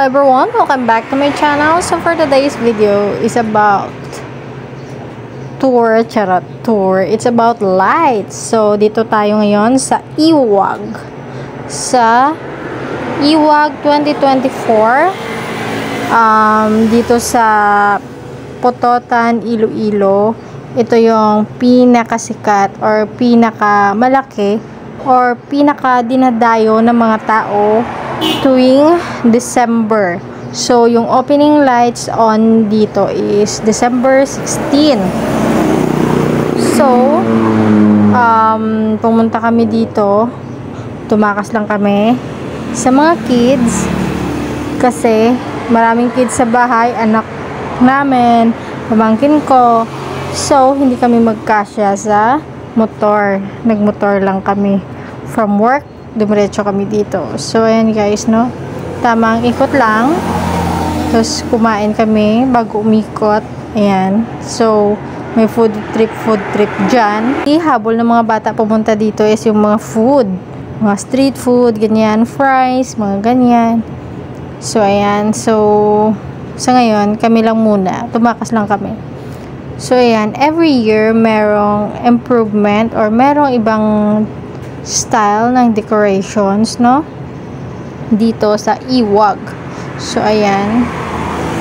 everyone, welcome back to my channel. So for today's video is about tour. It's about lights. So dito tayo ngayon sa Iwag. Sa Iwag 2024. Dito sa Pototan, Iloilo. Ito yung pinakasikat or pinakamalaki or pinaka-dinadayo ng mga tao tuwing December. So, yung opening lights on dito is December 16. So, pumunta kami dito. Tumakas lang kami sa mga kids kasi maraming kids sa bahay, anak namin, pamangkin ko. So, hindi kami magkasya sa motor. Nagmotor lang kami. From work, dumiretso kami dito. So, ayan guys, no? Tamang ikot lang. Tapos, kumain kami bago umikot. Ayan. So, may food trip dyan. Ihabol ng mga bata pumunta dito is yung mga food. Mga street food, ganyan. Fries, mga ganyan. So, ayan. So, sa ngayon, kami lang muna. Tumakas lang kami. So, ayan, every year, merong improvement or merong ibang style ng decorations, no? Dito sa Iwag. So, ayan,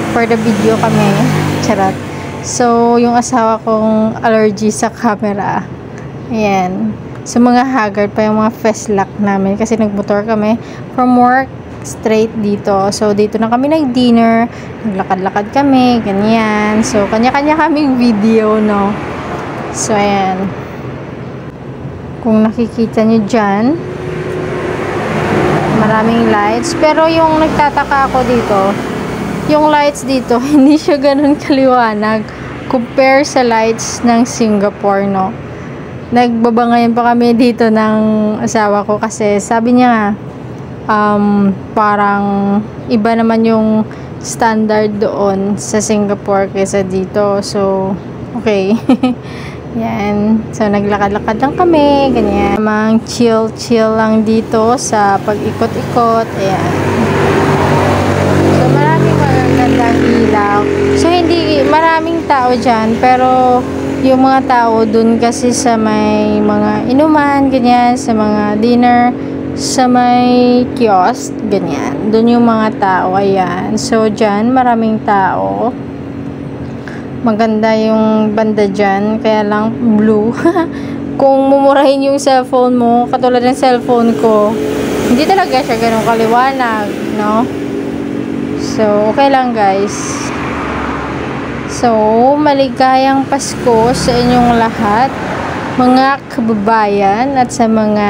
for the video kami. Charot. So, yung asawa kong allergy sa camera. Ayan. So, mga haggard pa yung mga face lock namin kasi nagmotor kami from work straight dito. So, dito na kami nag-dinner. Naglakad-lakad kami. Ganyan. So, kanya-kanya kaming video, no? So, ayan. Kung nakikita nyo dyan, maraming lights. Pero, yung nagtataka ako dito, yung lights dito, hindi siya ganun kaliwanag compare sa lights ng Singapore, no? Nagbabangayan pa kami dito ng asawa ko kasi sabi niya, parang iba naman yung standard doon sa Singapore kaysa dito. So, okay. Yan. So, naglakad-lakad lang kami. Ganyan. Mang chill lang dito sa pag-ikot-ikot. Ayan. So, maraming magagandang ilaw. So, hindi maraming tao dyan. Pero, yung mga tao dun kasi sa may mga inuman, ganyan, sa mga dinner, sa may kiosk, ganyan. Doon yung mga tao, ayan. So, dyan, maraming tao. Maganda yung banda dyan, kaya lang blue. Kung mumurahin yung cellphone mo, katulad ng cellphone ko, hindi talaga siya ganun kaliwanag, no? So, okay lang, guys. So, maligayang Pasko sa inyong lahat. Mga kababayan at sa mga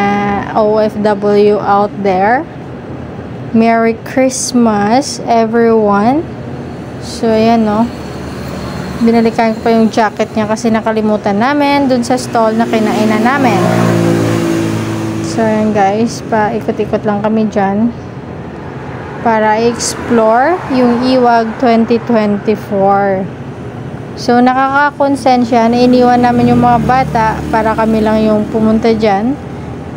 OFW out there, Merry Christmas everyone. So ayan, no, binalikan ko pa yung jacket niya kasi nakalimutan namin dun sa stall na kinainan namin. So ayan guys, paikot-ikot lang kami dyan para i-explore yung Iwag 2024. So, nakaka-konsensya na iniwan namin yung mga bata para kami lang yung pumunta dyan.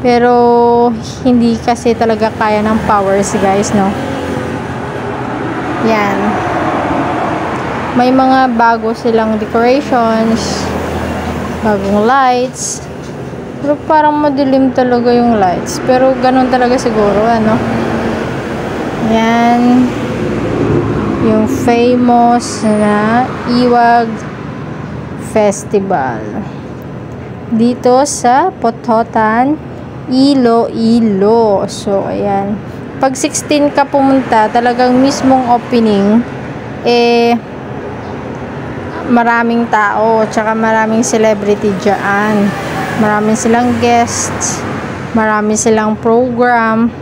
Pero, hindi kasi talaga kaya ng powers, guys, no? Yan. May mga bago silang decorations, bagong lights. Pero parang madilim talaga yung lights. Pero, ganun talaga siguro, ano? Yan. Yung famous na Iwag Festival dito sa Pototan, Iloilo. So, ayan. Pag 16 ka pumunta, talagang mismong opening, maraming tao, tsaka maraming celebrity dyan. Maraming silang guests, maraming silang program.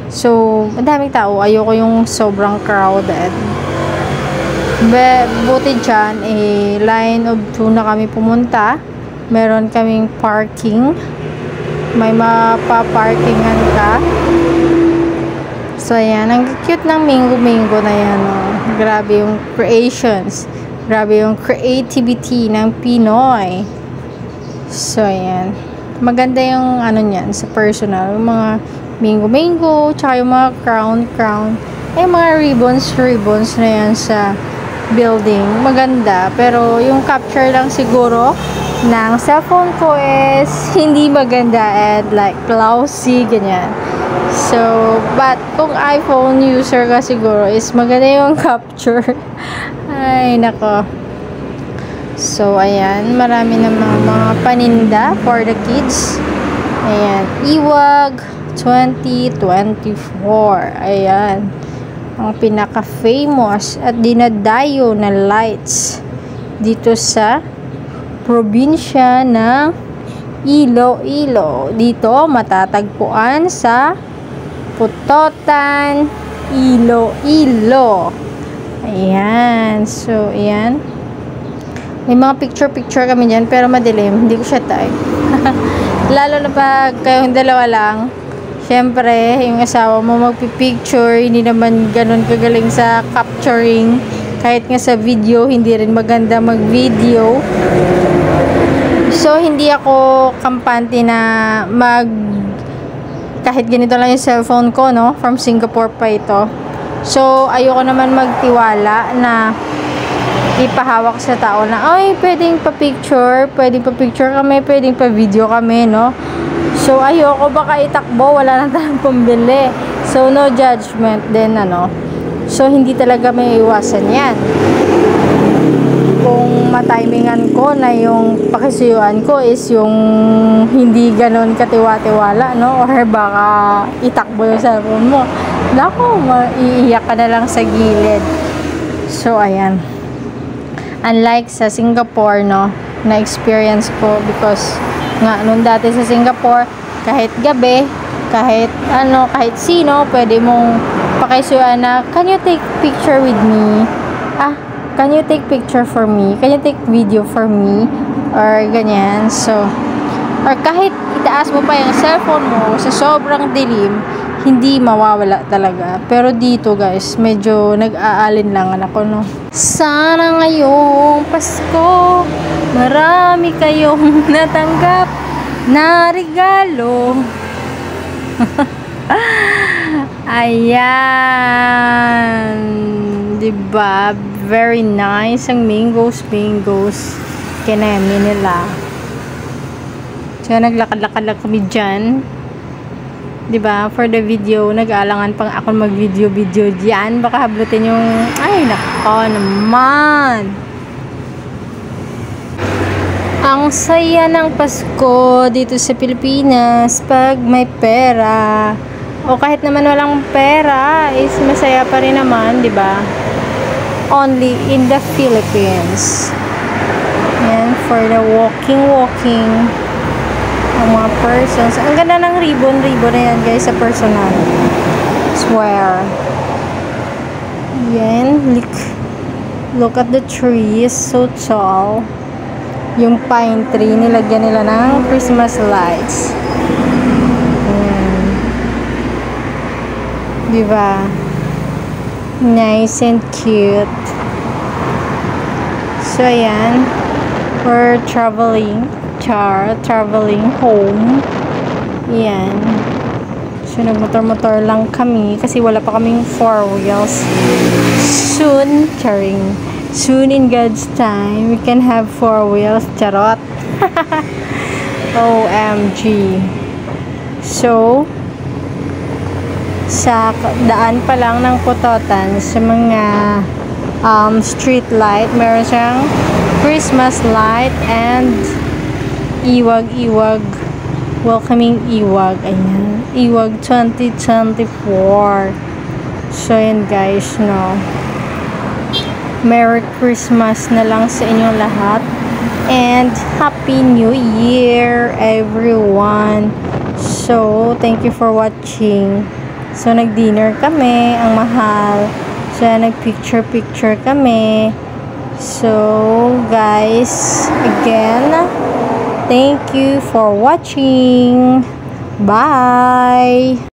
So, madaming tao. Ayoko yung sobrang crowded. Buti dyan, line of 2 na kami pumunta. Meron kaming parking. May mapaparkingan ka. So, ayan. Ang cute ng Mingo na yan. Oh. Grabe yung creations. Grabe yung creativity ng Pinoy. So, ayan. Maganda yung ano niyan sa personal. Yung mga mango, tsaka yung mga crown. Ay, mga ribbons na yan sa building. Maganda. Pero yung capture lang siguro ng cellphone ko is hindi maganda and like lousy, ganyan. So, but kung iPhone user ka siguro is maganda yung capture. Ay, nako. So, ayan. Marami namang mga paninda for the kids. Ayan. Iwag 2024. Ayan. Ang pinaka-famous at dinadayo na lights dito sa probinsya ng Iloilo. Dito matatagpuan sa Putotan, Iloilo. Ayan. So, ayan. May mga picture kami dyan, pero madilim. Hindi ko siya type. Lalo na pag kayong dalawa lang, syempre, yung asawa mo magpipicture, hindi naman ganun kagaling sa capturing. Kahit nga sa video, hindi rin maganda mag-video. So, hindi ako kampante na kahit ganito lang yung cellphone ko, no? From Singapore pa ito. So, ayoko naman magtiwala na ipahawak sa tao na, ay, pwedeng pa-picture kami, pwedeng pa-video kami, no? So, ayoko baka itakbo, wala na tayong pambili. So, no judgment din, ano? So, hindi talaga may iwasan yan. Kung matimingan ko na yung pakisuyuan ko is yung hindi ganon katiwa-tiwala, no? Or baka itakbo yung cellphone mo. Naku, maiiyak ka na lang sa gilid. So, ayan. Unlike sa Singapore, no, na experience ko because nga nung dati sa Singapore, kahit gabi, kahit sino, pwede mong pakisuan na, can you take picture with me? Can you take picture for me? Can you take video for me? Or ganyan. So, or kahit itaas mo pa yung cellphone mo sa sobrang dilim, hindi mawawala talaga. Pero dito guys, medyo nag-aalinlangan ako, no. Sana ngayong Pasko, marami kayong natanggap na regalo. Ayan. Diba? Very nice ang mangoes. Kinemi nila. So, naglakad-lakad lang kami dyan. Diba? For the video, nag-aalangan pang ako mag-video dyan. Baka hablutin yung, ay, nako naman. Ang saya ng Pasko dito sa Pilipinas pag may pera. O kahit naman walang pera, is masaya pa rin naman, diba? Only in the Philippines. Yan, for the walking. Ang mga persons. Ang ganda ng ribbon na yan guys sa personal. Swear. Yan. Look at the trees. So tall. Yung pine tree, nilagyan nila ng Christmas lights. Yan. Diba? Nice and cute. So ayan. We're traveling home. Yan. So, nagmotor-motor lang kami kasi wala pa kaming 4 wheels. Soon in God's time, we can have 4 wheels. Charot. OMG. So, sa daan pa lang ng Putotan, sa mga street light, meron siyang Christmas light and Iwag, welcoming Iwag. Ayan, Iwag 2024. So, yan guys, no. Merry Christmas na lang sa inyong lahat. And Happy New Year, everyone. So, thank you for watching. So, nag-dinner kami, ang mahal. So, nag-picture kami. So, guys, again, thank you for watching. Bye!